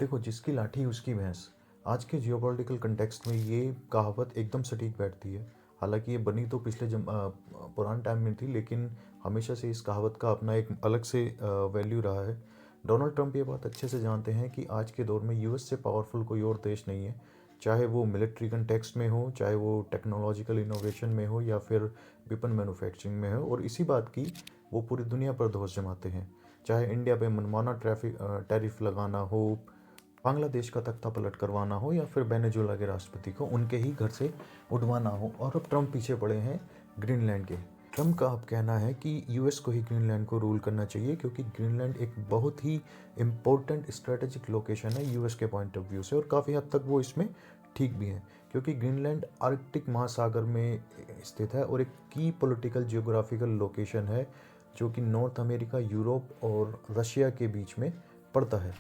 देखो, जिसकी लाठी उसकी भैंस। आज के जियोपॉलिटिकल कंटेक्स्ट में ये कहावत एकदम सटीक बैठती है। हालांकि ये बनी तो पुराने टाइम में थी, लेकिन हमेशा से इस कहावत का अपना एक अलग से वैल्यू रहा है। डोनाल्ड ट्रंप ये बात अच्छे से जानते हैं कि आज के दौर में यूएस से पावरफुल कोई और देश नहीं है। चाहे वो मिलिट्री कंटेक्स्ट में हो, चाहे वो टेक्नोलॉजिकल इनोवेशन में हो, या फिर वेपन मैन्युफैक्चरिंग में हो। और इसी बात की वो पूरी दुनिया पर दोष जमाते हैं। चाहे इंडिया पे मनमाना टैरिफ लगाना हो, बांग्लादेश का तख्ता पलट करवाना हो, या फिर वेनेजुएला के राष्ट्रपति को उनके ही घर से उठवाना हो। और अब ट्रंप पीछे पड़े हैं ग्रीनलैंड के। ट्रंप का अब कहना है कि यूएस को ही ग्रीनलैंड को रूल करना चाहिए, क्योंकि ग्रीनलैंड एक बहुत ही इम्पोर्टेंट स्ट्रेटेजिक लोकेशन है यूएस के पॉइंट ऑफ व्यू से। और काफ़ी हद तक वो इसमें ठीक भी है, क्योंकि ग्रीनलैंड आर्कटिक महासागर में स्थित है और एक की पॉलिटिकल जियोग्राफिकल लोकेशन है, जो कि नॉर्थ अमेरिका, यूरोप और रशिया के बीच में पड़ता है।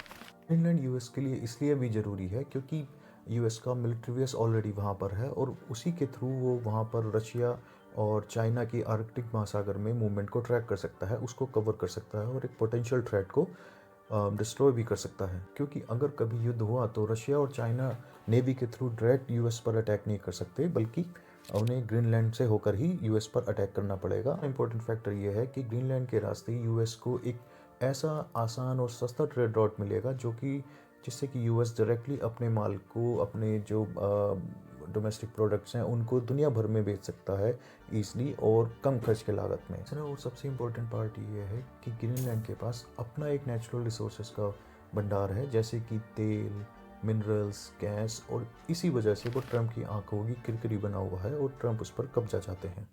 ग्रीनलैंड यूएस के लिए इसलिए भी ज़रूरी है क्योंकि यूएस का मिलिट्री बेस ऑलरेडी वहाँ पर है, और उसी के थ्रू वो वहाँ पर रशिया और चाइना की आर्कटिक महासागर में मूवमेंट को ट्रैक कर सकता है, उसको कवर कर सकता है, और एक पोटेंशियल थ्रेट को डिस्ट्रॉय भी कर सकता है। क्योंकि अगर कभी युद्ध हुआ तो रशिया और चाइना नेवी के थ्रू डायरेक्ट यूएस पर अटैक नहीं कर सकते, बल्कि उन्हें ग्रीनलैंड से होकर ही यूएस पर अटैक करना पड़ेगा। इंपॉर्टेंट फैक्टर ये है कि ग्रीनलैंड के रास्ते यूएस को एक ऐसा आसान और सस्ता ट्रेड रूट मिलेगा, जिससे कि यूएस डायरेक्टली अपने माल को, अपने जो डोमेस्टिक प्रोडक्ट्स हैं, उनको दुनिया भर में बेच सकता है ईजिली और कम खर्च के लागत में। और सबसे इम्पोर्टेंट पार्ट ये है कि ग्रीनलैंड के पास अपना एक नेचुरल रिसोर्सेज का भंडार है, जैसे कि तेल, मिनरल्स, गैस। और इसी वजह से वो ट्रंप की आंखों की किरकिरी बना हुआ है और ट्रंप उस पर कब्जा चाहते हैं।